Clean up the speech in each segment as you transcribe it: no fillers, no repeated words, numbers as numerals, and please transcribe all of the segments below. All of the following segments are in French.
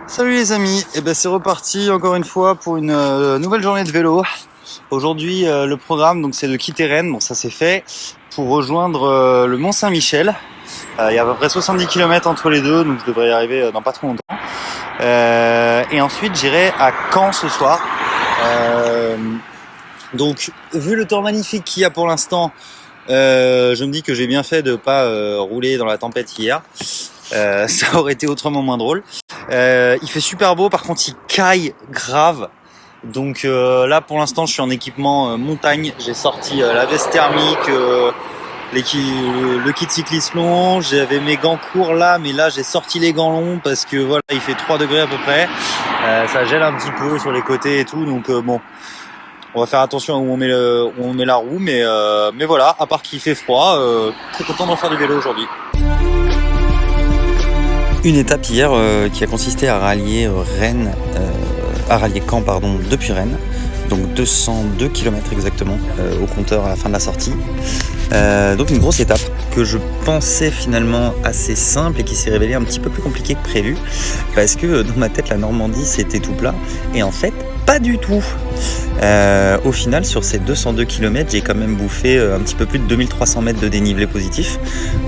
Salut les amis, et ben c'est reparti encore une fois pour une nouvelle journée de vélo. Aujourd'hui le programme donc c'est de quitter Rennes, bon ça c'est fait, pour rejoindre le Mont Saint-Michel. Il y a à peu près 70 km entre les deux, donc je devrais y arriver dans pas trop longtemps. Et ensuite j'irai à Caen ce soir. Donc vu le temps magnifique qu'il y a pour l'instant, je me dis que j'ai bien fait de pas rouler dans la tempête hier. Ça aurait été autrement moins drôle. Il fait super beau, par contre il caille grave. Donc là pour l'instant je suis en équipement montagne. J'ai sorti la veste thermique, le kit cycliste long. J'avais mes gants courts là, mais là j'ai sorti les gants longs parce que voilà il fait 3 degrés à peu près. Ça gèle un petit peu sur les côtés et tout, donc bon. On va faire attention à où on met la roue, mais voilà, à part qu'il fait froid, très content d'en faire du vélo aujourd'hui. Une étape hier qui a consisté à rallier Caen depuis Rennes, donc 202 km exactement au compteur à la fin de la sortie. Donc une grosse étape que je pensais finalement assez simple et qui s'est révélée un petit peu plus compliquée que prévu, parce que dans ma tête la Normandie c'était tout plat, et en fait pas du tout. Au final sur ces 202 km j'ai quand même bouffé un petit peu plus de 2300 mètres de dénivelé positif,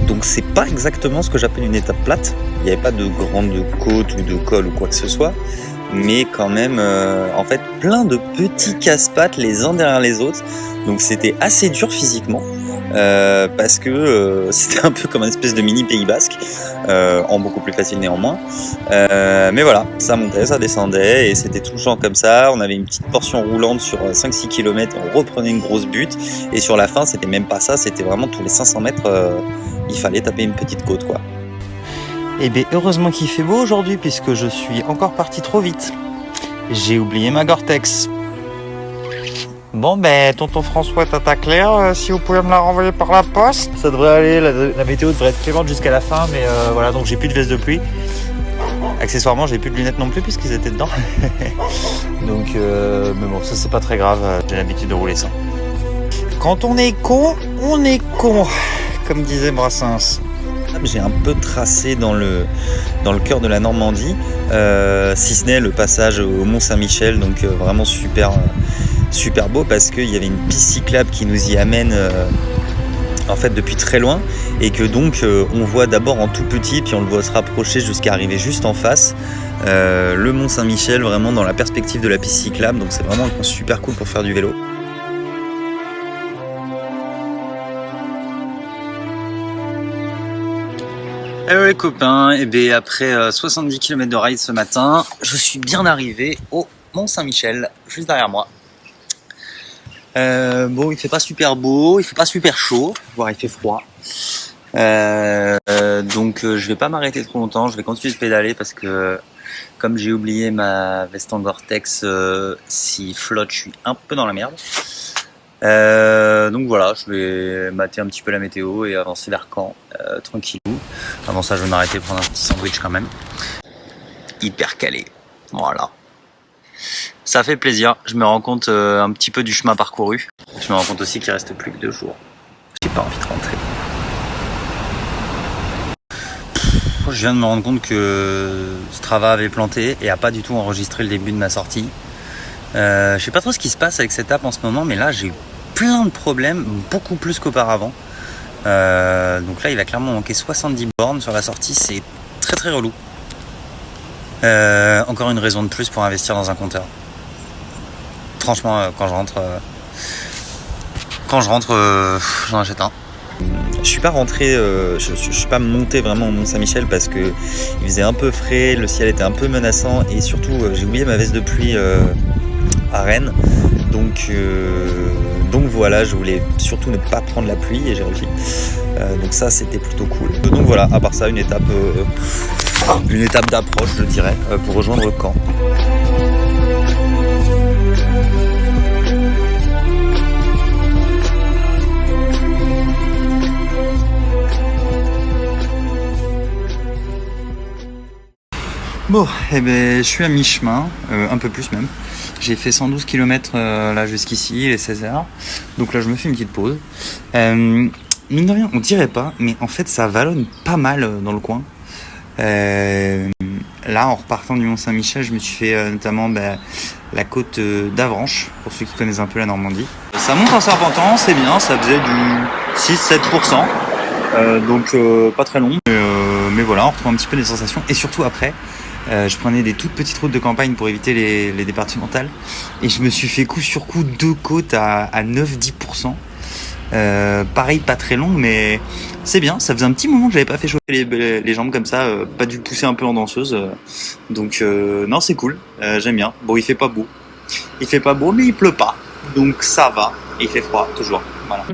donc c'est pas exactement ce que j'appelle une étape plate. Il n'y avait pas de grande côte ou de col ou quoi que ce soit, mais quand même en fait plein de petits casse-pattes les uns derrière les autres, donc c'était assez dur physiquement. Parce que c'était un peu comme une espèce de mini Pays Basque, en beaucoup plus facile néanmoins. Mais voilà, ça montait, ça descendait, et c'était tout le temps comme ça. On avait une petite portion roulante sur 5-6 km, on reprenait une grosse butte, et sur la fin c'était même pas ça, c'était vraiment tous les 500 mètres, il fallait taper une petite côte quoi. Et bien heureusement qu'il fait beau aujourd'hui, puisque je suis encore parti trop vite. J'ai oublié ma Gore-Tex. Bon ben tonton François, tata Claire, si vous pouvez me la renvoyer par la poste. Ça devrait aller, la météo devrait être clémente jusqu'à la fin, mais voilà, donc j'ai plus de veste de pluie. Accessoirement j'ai plus de lunettes non plus puisqu'ils étaient dedans. Donc mais bon, ça c'est pas très grave, j'ai l'habitude de rouler sans. Quand on est con, comme disait Brassens. J'ai un peu tracé dans le cœur de la Normandie, si ce n'est le passage au Mont Saint-Michel, donc vraiment super beau, parce qu'il y avait une piste cyclable qui nous y amène en fait depuis très loin, et que donc on voit d'abord en tout petit, puis on le voit se rapprocher jusqu'à arriver juste en face, le Mont Saint-Michel, vraiment dans la perspective de la piste cyclable, donc c'est vraiment un coin super cool pour faire du vélo. Hello les copains, et bien après 70 km de ride ce matin, je suis bien arrivé au Mont Saint-Michel, juste derrière moi. Bon, il fait pas super beau, il fait pas super chaud, voire il fait froid. Donc je vais pas m'arrêter trop longtemps, je vais continuer de pédaler parce que comme j'ai oublié ma veste en Gore-Tex, s'il flotte, je suis un peu dans la merde. Donc voilà, je vais mater un petit peu la météo et avancer vers Caen, tranquillou. Avant ça, je vais m'arrêter prendre un petit sandwich quand même. Hyper calé, voilà. Ça fait plaisir, je me rends compte un petit peu du chemin parcouru. Je me rends compte aussi qu'il reste plus que 2 jours. J'ai pas envie de rentrer. Je viens de me rendre compte que Strava avait planté et a pas du tout enregistré le début de ma sortie. Je sais pas trop ce qui se passe avec cette app en ce moment, mais là j'ai eu plein de problèmes, beaucoup plus qu'auparavant. Donc là il va clairement manquer 70 bornes sur la sortie, c'est très très relou. Encore une raison de plus pour investir dans un compteur. Franchement, quand je rentre, j'en achète un. Je suis pas rentré, je suis pas monté vraiment au Mont Saint-Michel parce que il faisait un peu frais, le ciel était un peu menaçant, et surtout j'ai oublié ma veste de pluie à Rennes. Donc voilà, je voulais surtout ne pas prendre la pluie et j'ai réussi. Donc ça c'était plutôt cool. Donc voilà, à part ça, une étape d'approche, je dirais, pour rejoindre Caen. Bon, eh ben, je suis à mi-chemin, un peu plus même. J'ai fait 112 km là jusqu'ici, il est 16h. Donc là, je me fais une petite pause. Mine de rien, on dirait pas, mais en fait, ça vallonne pas mal dans le coin. là, en repartant du Mont-Saint-Michel, je me suis fait notamment la côte d'Avranches, pour ceux qui connaissent un peu la Normandie. Ça monte en serpentant, c'est bien, ça faisait du 6-7%, donc pas très long. Mais voilà, on retrouve un petit peu des sensations. Et surtout après, je prenais des toutes petites routes de campagne pour éviter les départementales. Et je me suis fait coup sur coup 2 côtes à 9-10%. Pareil, pas très long, mais c'est bien. Ça faisait un petit moment que j'avais pas fait chauffer les jambes comme ça, pas dû pousser un peu en danseuse. Donc non, c'est cool, j'aime bien. Bon, il fait pas beau. Il fait pas beau, mais il pleut pas. Donc ça va. Et il fait froid, toujours. Voilà.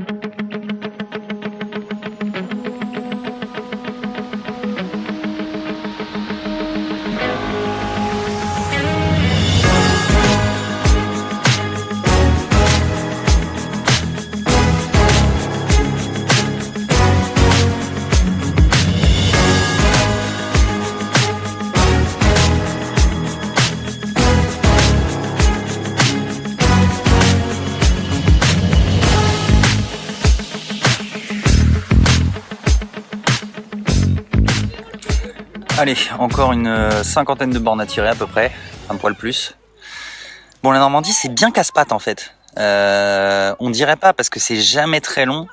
Allez, encore une cinquantaine de bornes à tirer à peu près, un poil plus. Bon, la Normandie, c'est bien casse-pattes en fait. On dirait pas parce que c'est jamais très long,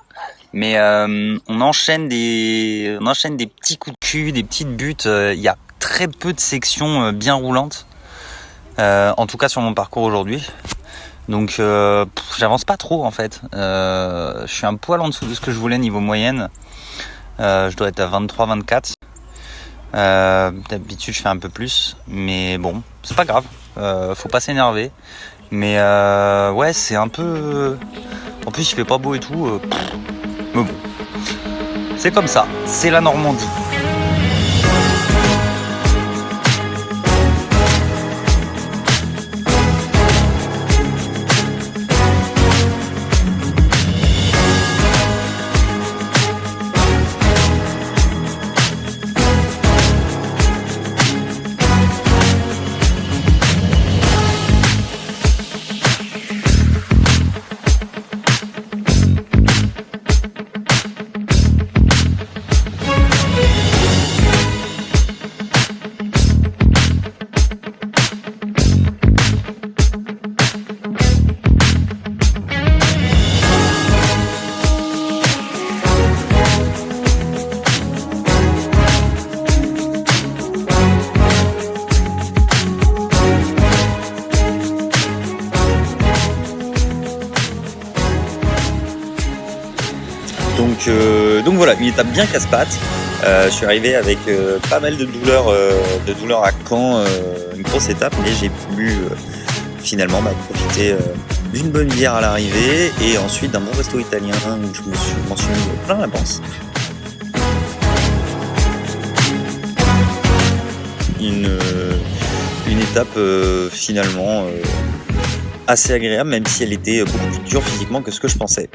mais on enchaîne des petits coups de cul, des petites buttes. Il y a très peu de sections bien roulantes, en tout cas sur mon parcours aujourd'hui. Donc j'avance pas trop en fait. Je suis un poil en dessous de ce que je voulais niveau moyenne. Je dois être à 23-24. D'habitude je fais un peu plus, mais bon, c'est pas grave, faut pas s'énerver. Mais ouais, c'est un peu... En plus il fait pas beau et tout, mais bon, c'est comme ça, c'est la Normandie. Donc voilà, une étape bien casse-pattes. Je suis arrivé avec pas mal de douleurs à Caen, une grosse étape, mais j'ai pu finalement profiter d'une bonne bière à l'arrivée et ensuite d'un bon resto italien où je m'en suis mis plein la panse. Une étape finalement assez agréable, même si elle était beaucoup plus dure physiquement que ce que je pensais.